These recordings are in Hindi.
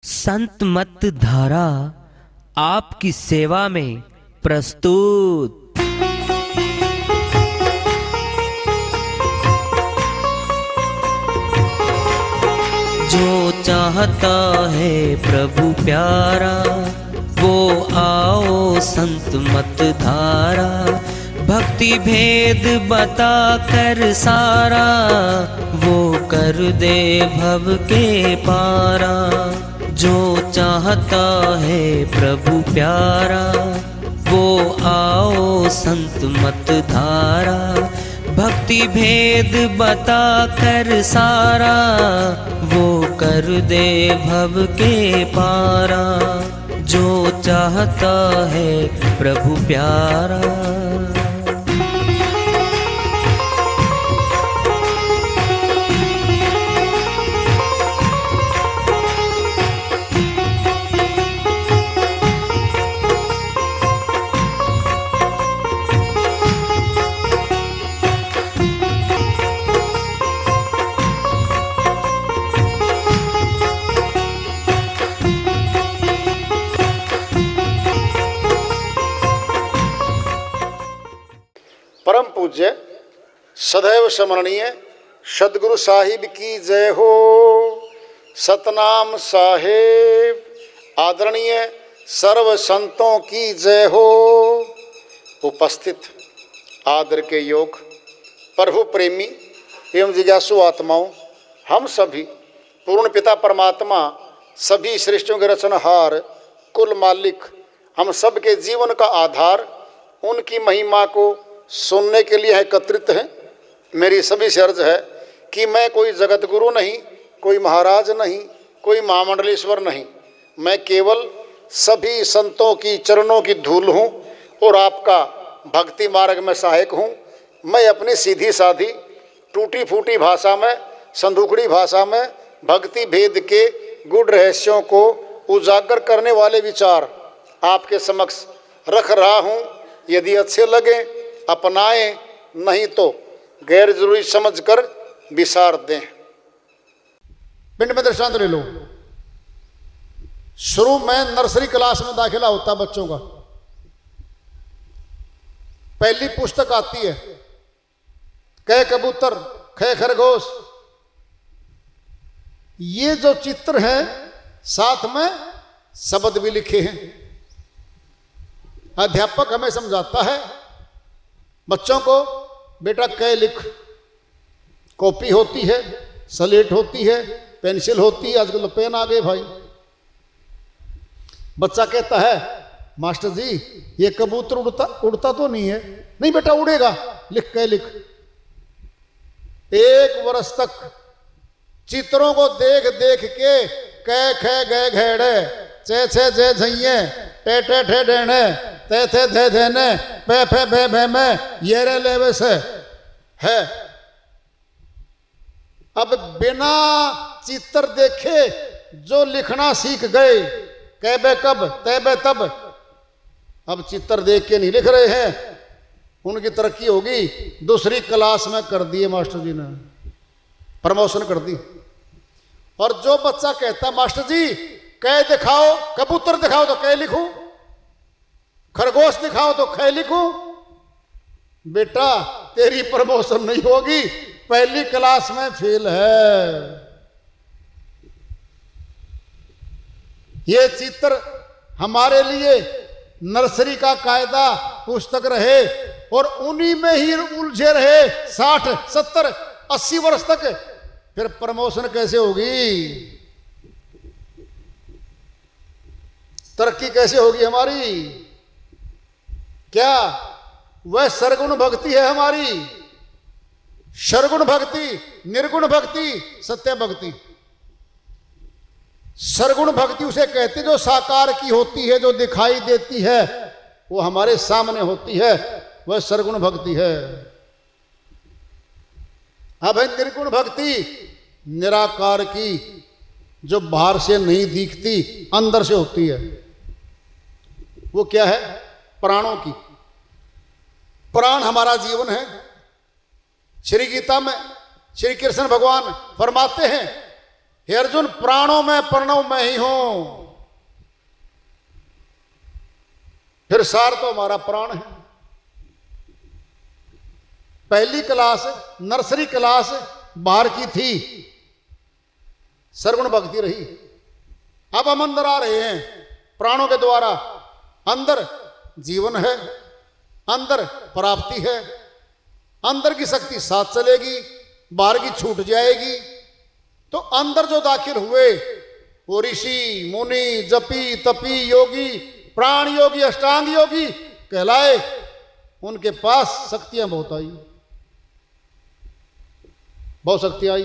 संत मत धारा आपकी सेवा में प्रस्तुत। जो चाहता है प्रभु प्यारा वो आओ संत मत धारा। भक्ति भेद बता कर सारा वो कर दे भव के पारा। जो चाहता है प्रभु प्यारा वो आओ संत मत धारा। भक्ति भेद बता कर सारा वो कर दे भव के पारा। जो चाहता है प्रभु प्यारा। परम पूज्य सदैव स्मरणीय सदगुरु साहिब की जय हो। सतनाम साहेब आदरणीय सर्व संतों की जय हो। उपस्थित आदर के योग प्रभु प्रेमी एवं जिज्ञासु आत्माओं, हम सभी पूर्ण पिता परमात्मा सभी सृष्टियों के रचनहार कुल मालिक हम सब के जीवन का आधार उनकी महिमा को सुनने के लिए एकत्रित हैं। मेरी सभी से अर्ज है कि मैं कोई जगत गुरु नहीं, कोई महाराज नहीं, कोई महामंडलेश्वर नहीं। मैं केवल सभी संतों की चरणों की धूल हूँ और आपका भक्ति मार्ग में सहायक हूँ। मैं अपनी सीधी साधी टूटी फूटी भाषा में, संदूकड़ी भाषा में भक्ति भेद के गुड़ रहस्यों को उजागर करने वाले विचार आपके समक्ष रख रहा हूँ। यदि अच्छे लगे अपनाएं, नहीं तो गैर जरूरी समझकर विसार दें। पिंड में दृष्टांत ले लो। शुरू में नर्सरी क्लास में दाखिला होता बच्चों का, पहली पुस्तक आती है कै कबूतर खे खरगोश। ये जो चित्र है साथ में शब्द भी लिखे हैं। अध्यापक हमें समझाता है बच्चों को, बेटा कै लिख। कॉपी होती है, स्लेट होती है, पेंसिल होती है, आजकल तो पेन आ गए भाई। बच्चा कहता है मास्टर जी ये कबूतर उड़ता तो नहीं है। नहीं बेटा उड़ेगा, लिख कै लिख। एक वर्ष तक चित्रों को देख देख के कै खे गए घेड़े चे छे जे झइये टे टे ठे डेने ते थे धे धेने पे फे भे भे में ये रे लेवे से है। अब बिना चित्र देखे जो लिखना सीख गए, कहबे कब तैबे तब। अब चित्र देख के नहीं लिख रहे हैं, उनकी तरक्की होगी। दूसरी क्लास में कर दिए मास्टर जी ने, प्रमोशन कर दी। और जो बच्चा कहता मास्टर जी कै दिखाओ, कबूतर दिखाओ तो कै लिखूं, खरगोश दिखाओ तो कै लिखूं। बेटा तेरी प्रमोशन नहीं होगी, पहली क्लास में फेल है। ये चित्र हमारे लिए नर्सरी का कायदा पुस्तक रहे और उन्हीं में ही उलझे रहे 60, 70, 80 वर्ष तक। फिर प्रमोशन कैसे होगी, तरक्की कैसे होगी हमारी? क्या वह सरगुण भक्ति है हमारी? सरगुण भक्ति, निर्गुण भक्ति, सत्य भक्ति। सरगुण भक्ति उसे कहते जो साकार की होती है, जो दिखाई देती है, वो हमारे सामने होती है, वह सरगुण भक्ति है। अब है निर्गुण भक्ति, निराकार की, जो बाहर से नहीं दिखती अंदर से होती है। वो क्या है? प्राणों की। प्राण हमारा जीवन है। श्री गीता में श्री कृष्ण भगवान फरमाते हैं हे अर्जुन, प्राणों में प्रणव मैं ही हूं। फिर सार तो हमारा प्राण है। पहली क्लास, नर्सरी क्लास बाहर की थी, सरगुण भक्ति रही। अब हम अंदर आ रहे हैं प्राणों के द्वारा। अंदर जीवन है, अंदर प्राप्ति है, अंदर की शक्ति साथ चलेगी, बाहर की छूट जाएगी। तो अंदर जो दाखिल हुए वो ऋषि मुनि जपी तपी योगी प्राण योगी अष्टांग योगी कहलाए। उनके पास शक्तियां बहुत आई, बहुत शक्ति आई।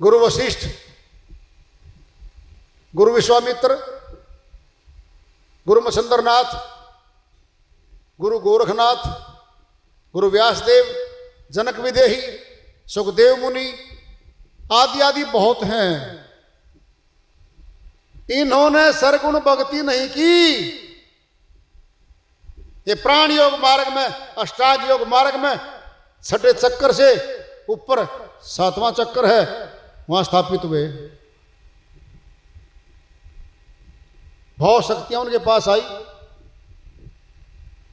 गुरु वशिष्ठ, गुरु विश्वामित्र, गुरु मच्छंद्रनाथ, गुरु गोरखनाथ, गुरु व्यासदेव, जनक विदेही, सुखदेव मुनि आदि आदि बहुत हैं। इन्होंने सरगुण भक्ति नहीं की। ये प्राण योग मार्ग में, अष्टांग योग मार्ग में छठे चक्कर से ऊपर सातवां चक्कर है, वहां स्थापित हुए। बहुत शक्तियां उनके पास आई,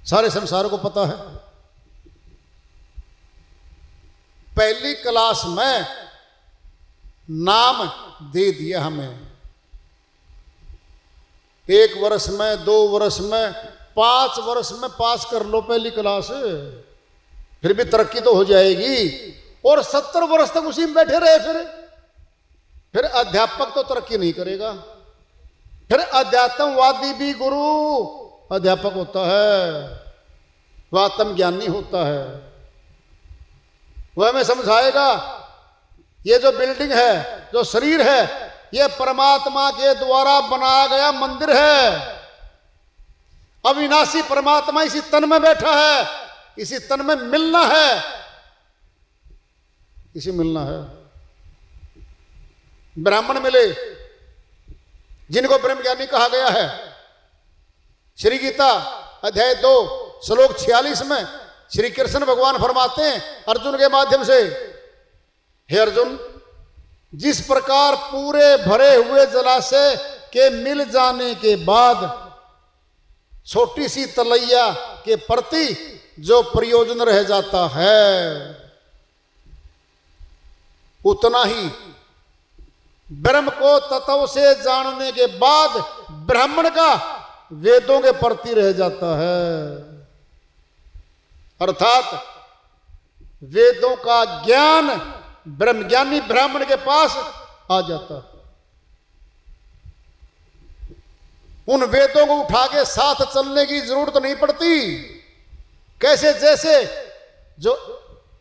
सारे संसार को पता है। पहली क्लास में नाम दे दिया हमें। 1 वर्ष में, 2 वर्ष में, 5 वर्ष में पास कर लो पहली क्लास, फिर भी तरक्की तो हो जाएगी। और 70 वर्ष तक उसी में बैठे रहे, फिर अध्यापक तो तरक्की नहीं करेगा। फिर अध्यात्मवादी भी गुरु अध्यापक होता है, वह आत्मज्ञानी होता है। वह हमें समझाएगा ये जो बिल्डिंग है, जो शरीर है, ये परमात्मा के द्वारा बनाया गया मंदिर है। अविनाशी परमात्मा इसी तन में बैठा है, इसी तन में मिलना है, इसी मिलना है। ब्राह्मण मिले जिनको ब्रह्मज्ञानी कहा गया है। श्री गीता अध्याय 2 श्लोक 46 में श्री कृष्ण भगवान फरमाते हैं अर्जुन के माध्यम से, हे अर्जुन, जिस प्रकार पूरे भरे हुए जलाशय के मिल जाने के बाद छोटी सी तलैया के प्रति जो प्रयोजन रह जाता है, उतना ही ब्रह्म को तत्व से जानने के बाद ब्राह्मण का वेदों के प्रति रह जाता है। अर्थात वेदों का ज्ञान ब्रह्मज्ञानी ब्राह्मण के पास आ जाता है। उन वेदों को उठा के साथ चलने की जरूरत नहीं पड़ती। कैसे? जैसे जो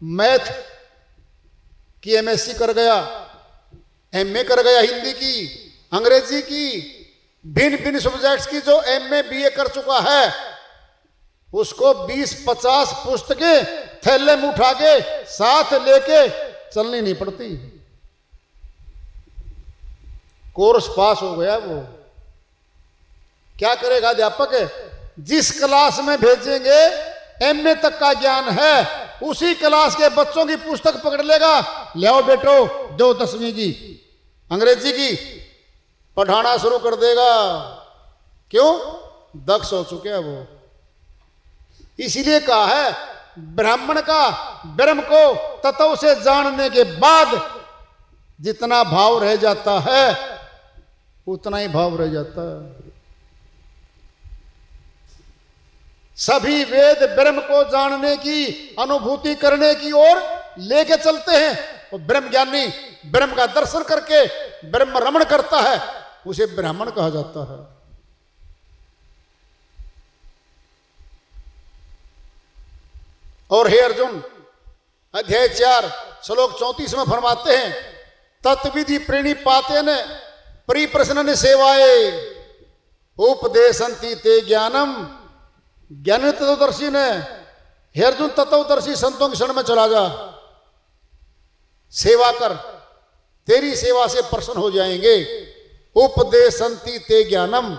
मैथ की एमएससी कर गया, एमए कर गया, हिंदी की, अंग्रेजी की, भिन्न भिन्न सब्जेक्ट्स की जो एमए बीए कर चुका है, उसको 20-50 पुस्तकें थैले में उठा के साथ लेके चलनी नहीं पड़ती। कोर्स पास हो गया वो। क्या करेगा अध्यापक? जिस क्लास में भेजेंगे एमए तक का ज्ञान है, उसी क्लास के बच्चों की पुस्तक पकड़ लेगा, ले आओ बेटो, दो 10वीं की अंग्रेजी की, पढ़ाना शुरू कर देगा। क्यों? दक्ष हो चुके हैं वो। इसीलिए कहा है ब्राह्मण का ब्रह्म को तत्व से जानने के बाद जितना भाव रह जाता है, उतना ही भाव रह जाता है। सभी वेद ब्रह्म को जानने की, अनुभूति करने की ओर लेके चलते हैं। और ब्रह्म ज्ञानी ब्रह्म का दर्शन करके ब्रह्म रमण करता है, उसे ब्राह्मण कहा जाता है। और हे अर्जुन, अध्याय 4 श्लोक 34 में फरमाते हैं, तत्विधि प्रणिपातेन परिप्रश्न सेवाए उपदेशंति ते ज्ञानम। ज्ञान तत्वदर्शी ने, हे अर्जुन, तत्वदर्शी संतों के शरण में चला जा, सेवा कर, तेरी सेवा से प्रसन्न हो जाएंगे। उपदेशंति ते ज्ञानम,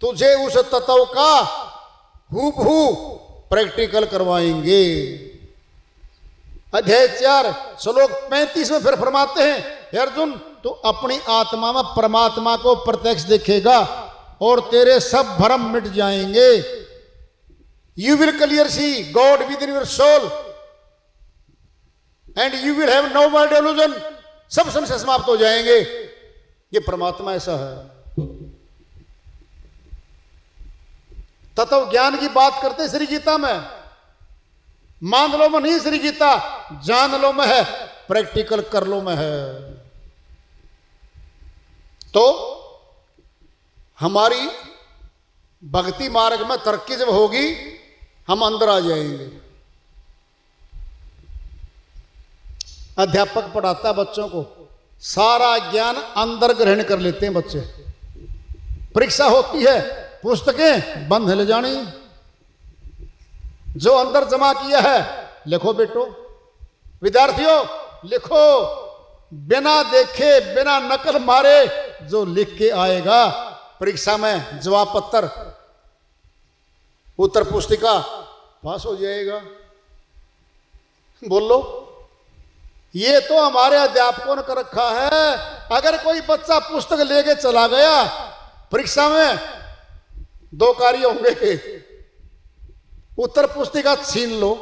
तुझे उस तत्व का हूबहू प्रैक्टिकल करवाएंगे। अध्याय 4 श्लोक 35 में फिर फरमाते हैं, हे अर्जुन तू अपनी आत्मा में परमात्मा को प्रत्यक्ष देखेगा और तेरे सब भ्रम मिट जाएंगे। You will clear see God within your soul and you will have no more delusion. सब संशय समाप्त हो जाएंगे। ये परमात्मा ऐसा है। तत्व ज्ञान की बात करते श्री गीता में, मान लो में नहीं श्री गीता, जान लो में है, प्रैक्टिकल कर लो में है। तो हमारी भक्ति मार्ग में तरक्की जब होगी हम अंदर आ जाएंगे। अध्यापक पढ़ाता बच्चों को, सारा ज्ञान अंदर ग्रहण कर लेते हैं बच्चे। परीक्षा होती है, पुस्तकें बंद ले जानी, जो अंदर जमा किया है लिखो बेटो। विद्यार्थियों लिखो, बिना देखे बिना नकल मारे जो लिख के आएगा परीक्षा में जवाब पत्र उत्तर पुस्तिका पास हो जाएगा। बोलो, ये तो हमारे अध्यापकों ने कर रखा है। अगर कोई बच्चा पुस्तक लेके चला गया परीक्षा में, दो कार्य होंगे, उत्तर पुस्तिका छीन लो,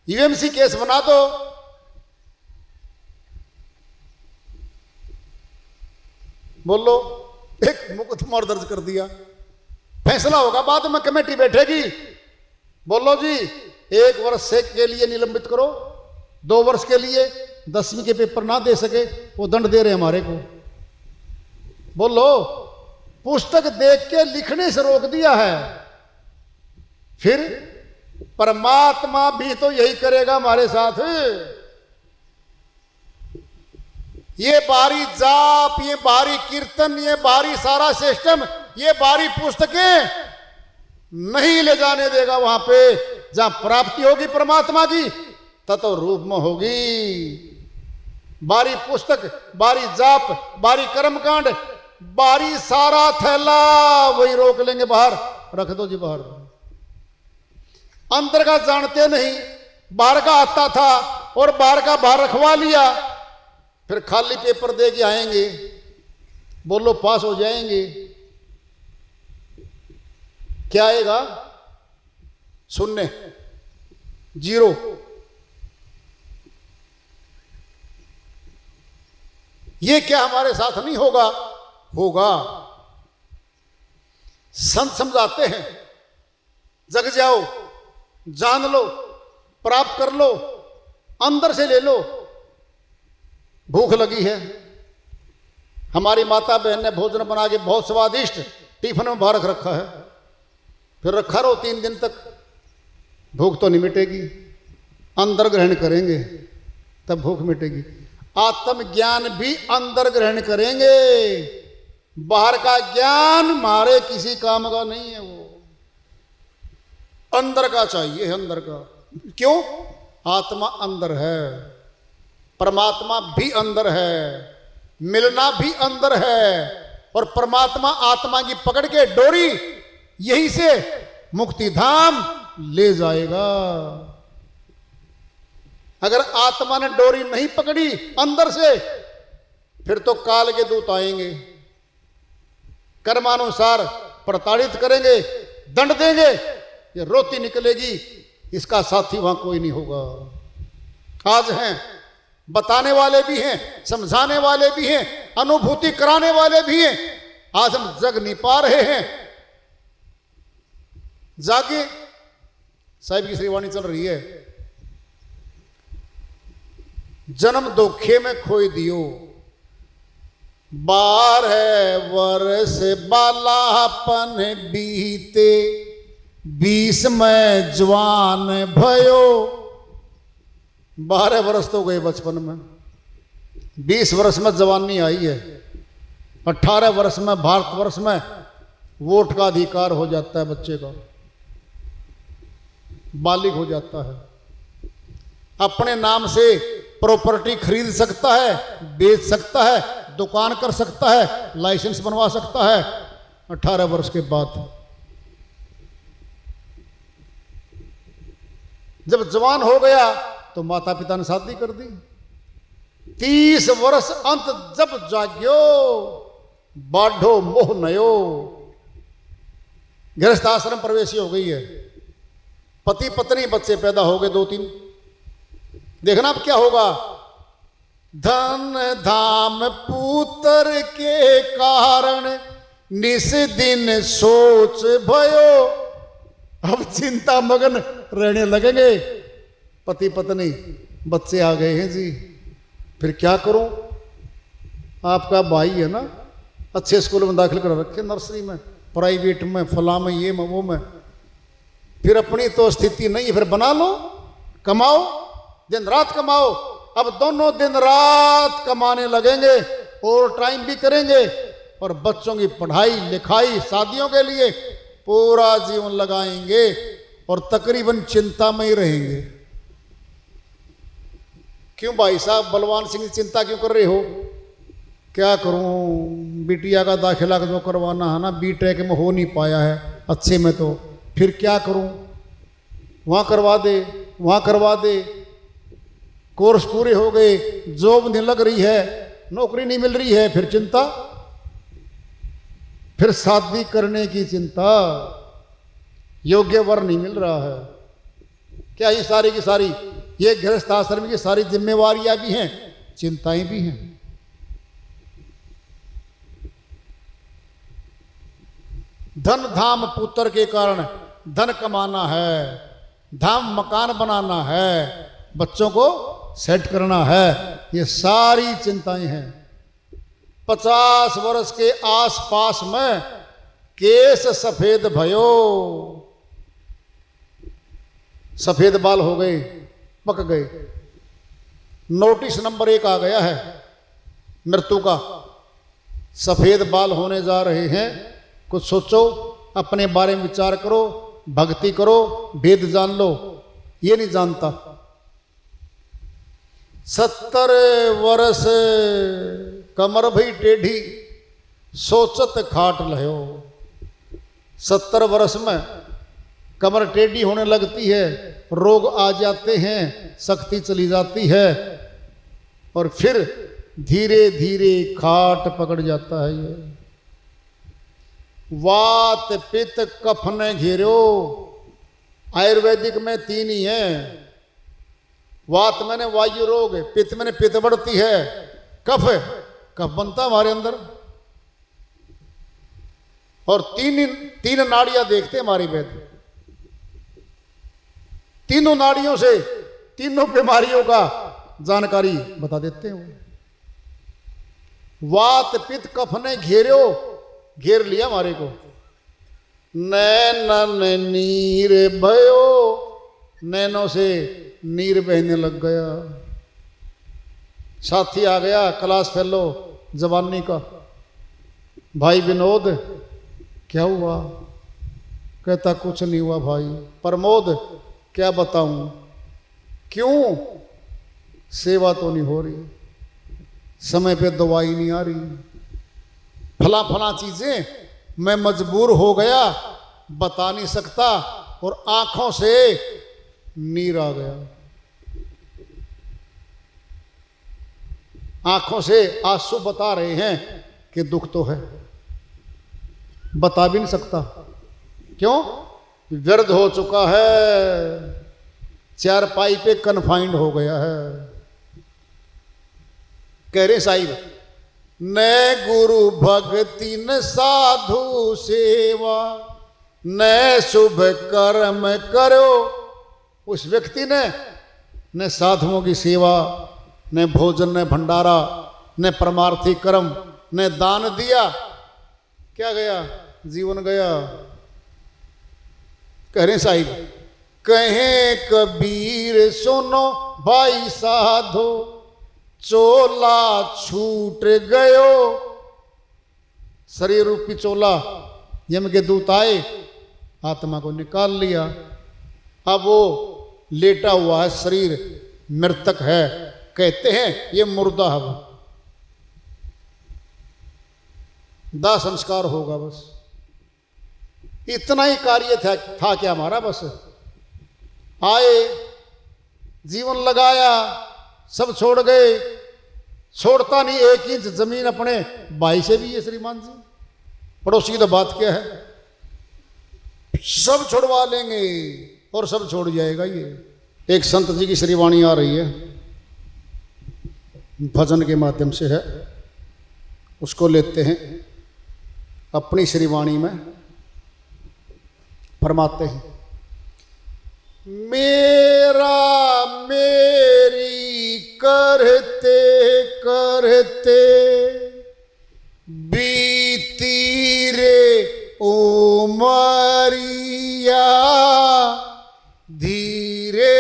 यूएमसी केस बना दो, बोलो एक मुकदमा दर्ज कर दिया, फैसला होगा, बाद में कमेटी बैठेगी, बोलो जी 1 वर्ष से के लिए निलंबित करो, 2 वर्ष के लिए 10वीं के पेपर ना दे सके वो दंड दे रहे हमारे को। बोलो, पुस्तक देख के लिखने से रोक दिया है, फिर परमात्मा भी तो यही करेगा हमारे साथ। ये बारी जाप, ये बारी कीर्तन, ये बारी सारा सिस्टम, ये बारी पुस्तकें नहीं ले जाने देगा वहां पे जहां प्राप्ति होगी परमात्मा की, तत्व रूप में होगी। बारी पुस्तक, बारी जाप, बारी कर्मकांड, बारी सारा थैला वही रोक लेंगे, बाहर रख दो जी बाहर। अंदर का जानते नहीं, बाहर का आता था और बाहर का बाहर रखवा लिया, फिर खाली पेपर दे के आएंगे, बोलो पास हो जाएंगे। क्या आएगा? शून्य, 0। ये क्या हमारे साथ नहीं होगा? होगा। संत समझाते हैं, जग जाओ, जान लो, प्राप्त कर लो, अंदर से ले लो। भूख लगी है, हमारी माता बहन ने भोजन बना के बहुत स्वादिष्ट टिफिन में भर रखा है, फिर रखा रहो 3 दिन तक, भूख तो नहीं मिटेगी। अंदर ग्रहण करेंगे तब भूख मिटेगी। आत्म ज्ञान भी अंदर ग्रहण करेंगे, बाहर का ज्ञान हमारे किसी काम का नहीं है, वो अंदर का चाहिए, अंदर का। क्यों? आत्मा अंदर है, परमात्मा भी अंदर है, मिलना भी अंदर है, और परमात्मा आत्मा की पकड़ के डोरी यहीं से मुक्ति धाम ले जाएगा। अगर आत्मा ने डोरी नहीं पकड़ी अंदर से, फिर तो काल के दूत आएंगे, कर्मानुसार प्रताड़ित करेंगे, दंड देंगे, ये रोती निकलेगी, इसका साथी वहां कोई नहीं होगा। आज हैं, बताने वाले भी हैं, समझाने वाले भी हैं, अनुभूति कराने वाले भी हैं, आज हम जग नहीं पा रहे हैं। जागे, साहिब की श्रीवाणी चल रही है, जन्म धोखे में खोई दियो, 12 वर्ष बालापन बीते, 20 में जवान भयो। 12 वर्ष तो गए बचपन में, 20 वर्ष में जवानी आई है, 18 वर्ष में भारतवर्ष में वोट का अधिकार हो जाता है बच्चे का, बालिग हो जाता है, अपने नाम से प्रॉपर्टी खरीद सकता है, बेच सकता है, दुकान कर सकता है, लाइसेंस बनवा सकता है 18 वर्ष के बाद। जब जवान हो गया तो माता पिता ने शादी कर दी। 30 वर्ष अंत जब जाग्यो बाढ़ो मोह नयो। गृहस्थ आश्रम प्रवेशी हो गई है, पति पत्नी बच्चे पैदा हो गए 2-3। देखना अब क्या होगा। धन धाम पुत्र के कारण निस दिन सोच भयो। अब चिंता मगन रहने लगेंगे पति पत्नी, बच्चे आ गए हैं जी, फिर क्या करूं। आपका भाई है ना, अच्छे स्कूल में दाखिल कर रखे, नर्सरी में, प्राइवेट में, फला में, ये में, वो में, फिर अपनी तो स्थिति नहीं है, फिर बना लो, कमाओ, दिन रात कमाओ। अब दोनों दिन रात कमाने लगेंगे और टाइम भी करेंगे और बच्चों की पढ़ाई लिखाई शादियों के लिए पूरा जीवन लगाएंगे और तकरीबन चिंता में ही रहेंगे। क्यों भाई साहब बलवान सिंह चिंता क्यों कर रहे हो? क्या करूं, बिटिया का दाखिला जो करवाना है ना, बीटेक में हो नहीं पाया है अच्छे में, तो फिर क्या करूं, वहाँ करवा दे, वहाँ करवा दे, कोर्स पूरे हो गए, जॉब नहीं लग रही है, नौकरी नहीं मिल रही है, फिर चिंता, फिर शादी करने की चिंता, योग्य वर नहीं मिल रहा है। क्या ये सारी की सारी ये गृहस्थ आश्रम की सारी जिम्मेवारियां भी हैं, चिंताएं भी हैं। धन धाम पुत्र के कारण धन कमाना है, धाम मकान बनाना है, बच्चों को सेट करना है, ये सारी चिंताएं हैं। 50 वर्ष के आसपास में केस सफेद भयो, सफेद बाल हो गए, पक गए, नोटिस नंबर 1 आ गया है मृत्यु का, सफेद बाल होने जा रहे हैं। कुछ सोचो, अपने बारे में विचार करो, भक्ति करो, भेद जान लो, ये नहीं जानता। 70 वर्ष कमर भई टेढ़ी, सोचत खाट लहो। 70 वर्ष में कमर टेढ़ी होने लगती है, रोग आ जाते हैं, शक्ति चली जाती है और फिर धीरे धीरे खाट पकड़ जाता है। ये वात पित्त कफ ने घेरो। आयुर्वेदिक में 3 ही है। वात मैंने वायु रोग, पित्त मैंने पित्त बढ़ती है, कफ कफ बनता हमारे अंदर, और तीन नाड़ियां देखते हमारी वेद। तीनों नाड़ियों से तीनों बीमारियों का जानकारी बता देते हैं। वात पित्त कफ ने घेर लिया हमारे को। नैनन नीर भयो, नैनों से नीर बहने लग गया। साथी आ गया, क्लास फेलो जवानी का, भाई विनोद क्या हुआ? कहता कुछ नहीं हुआ भाई। प्रमोद क्या बताऊं? क्यों? सेवा तो नहीं हो रही, समय पे दवाई नहीं आ रही, फला चीजें मैं मजबूर हो गया, बता नहीं सकता, और आंखों से नीर आ गया, आंखों से आंसू बता रहे हैं कि दुख तो है, बता भी नहीं सकता। क्यों? व्यर्थ हो चुका है, चारपाई पे कन्फाइंड हो गया है। कह रहे साहिब, न गुरु भक्ति न साधु सेवा, न शुभ कर्म करो। उस व्यक्ति ने न साधुओं की सेवा, न भोजन, न भंडारा, न परमार्थी कर्म, न दान दिया, क्या गया? जीवन गया। कह रहे साहिब, कहे कबीर सुनो भाई साधो, चोला छूट गयो। शरीर रूपी चोला यम के दूत आए, आत्मा को निकाल लिया। अब वो लेटा हुआ है, शरीर मृतक है, कहते हैं ये मुर्दा है। दाह संस्कार होगा, बस इतना ही कार्य था क्या हमारा? बस आए, जीवन लगाया, सब छोड़ गए। छोड़ता नहीं 1 इंच जमीन अपने भाई से भी है श्रीमान जी। पड़ोसी की तो बात क्या है, सब छुड़वा लेंगे और सब छोड़ जाएगा। ये एक संत जी की श्रीवाणी आ रही है, भजन के माध्यम से है, उसको लेते हैं अपनी श्रीवाणी में, फरमाते हैं। मेरा मेरी करते करते बीती रे उमरिया, धीरे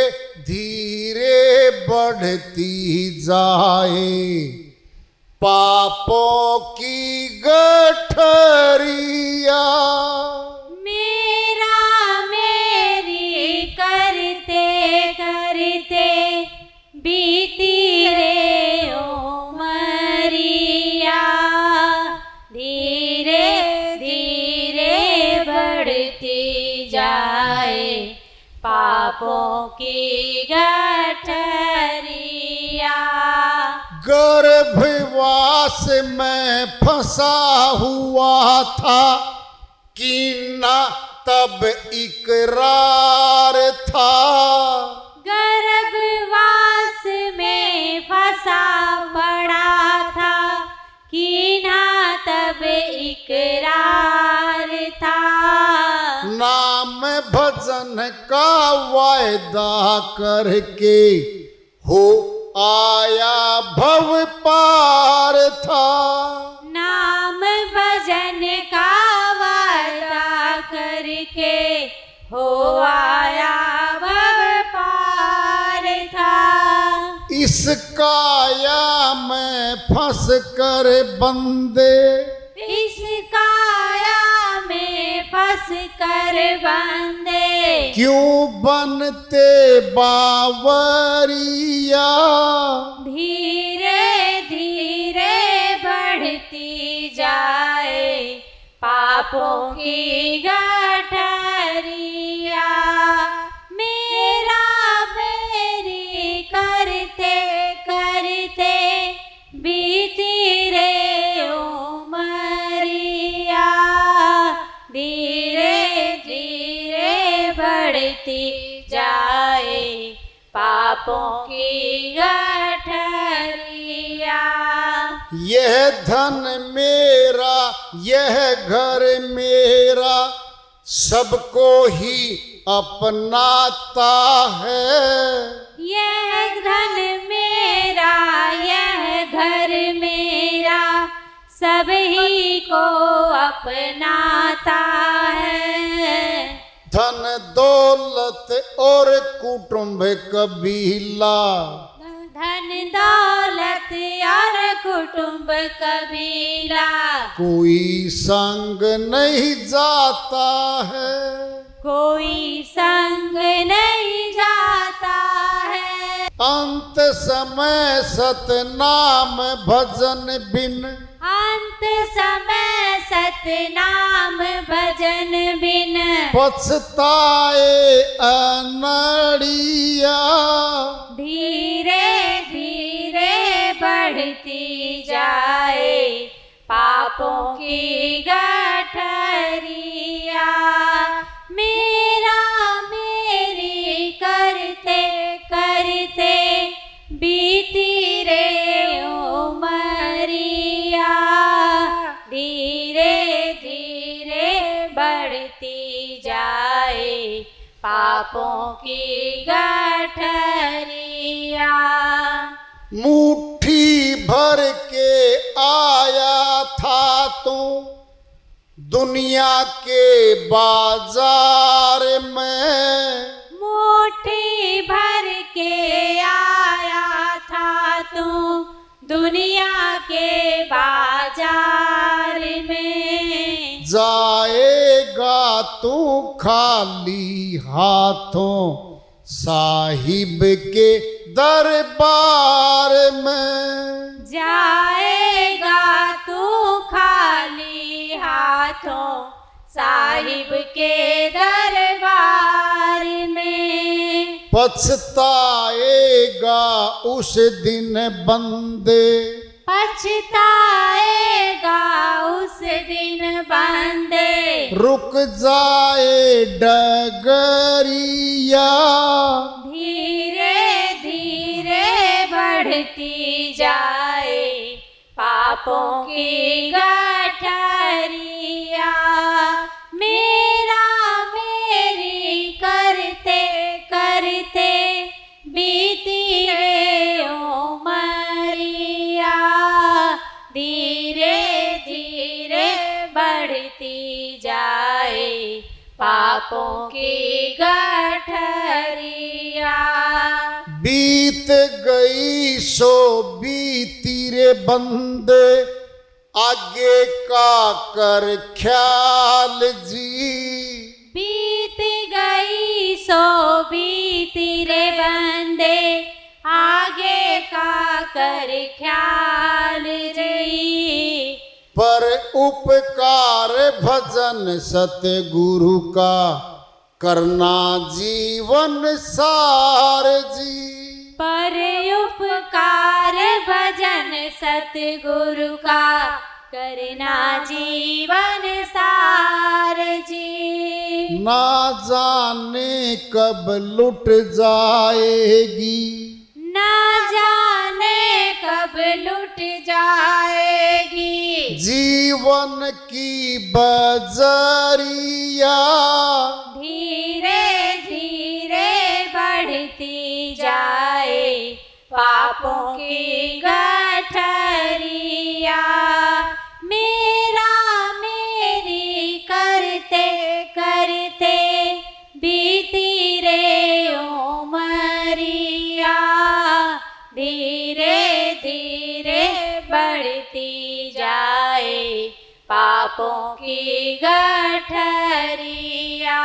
धीरे बढ़ती जाए पापों की गठरिया। मेरा मेरी करते करते बीती रे उमरिया, धीरे धीरे बढ़ती जाए पापों की गठरिया। गर्भवास में फंसा हुआ था कि ना तब इकरार था, गर्भवास में फंसा पड़ा था कि ना तब इकरार था। नाम भजन का वायदा करके हो आया भव पार था, नाम भजन का वादा करके हो आया भव पार था। इस काया में फंस कर बंदे, इस काया में फंस कर बंदे क्यों बनते बावरिया, धीरे धीरे बढ़ती जाए पापों की गठरिया। मेरा मेरी करते करते बीती रे उमरिया, धीरे धीरे बढ़ती जाए पापों की गठरिया। यह धन मेरा यह घर मेरा सबको ही अपनाता है, यह धन मेरा यह घर मेरा सभी को अपनाता है। धन दौलत और कुटुंब कबीला, धन दौलत और कुटुंब कबीला कोई संग नहीं जाता है, कोई संग नहीं जाता है। अंत समय सतनाम भजन बिन, अंत समय सतनाम भजन बिन पछताए अनड़िया, धीरे धीरे बढ़ती जाए पापों की गठरिया। मेरा मेरी करते करते बीती रे उमरिया, धीरे धीरे बढ़ती जाए पापों की गठरिया। मुट्ठी भर के आया था तू दुनिया के बाजार में, मुट्ठी भर के आया था तू दुनिया के बाजार में, जाएगा तू खाली हाथों साहिब के दरबार में, जाएगा तू खाली हाथों साहिब के दरबार में। पछताएगा उस दिन बंदे, पछताएगा उस दिन बंदे, रुक जाए डगरिया, धीरे धीरे बढ़ती जाए पापों की गठरिया। मेरा मेरी करते करते बीती रे उमरिया, धीरे धीरे बढ़ती जाए पापों की गठरिया। बीत गई सो बीती रे बंदे, आगे का कर ख्याल जी, बीत गई सो बीती रे बंदे, आगे का कर ख्याल जी। पर उपकार भजन सतगुरु का करना जीवन सार जी, पर उपकार भजन सतगुरु का करना जीवन सार जी। ना जाने कब लुट जाएगी, ना जाने कब लुट जाएगी जीवन की बजरिया, धीरे धीरे बढ़ती जाए पापों की गठरिया। मेरा मेरी करते करते बीती रे उमरिया, धीरे धीरे बढ़ती जाए पापों की गठरिया।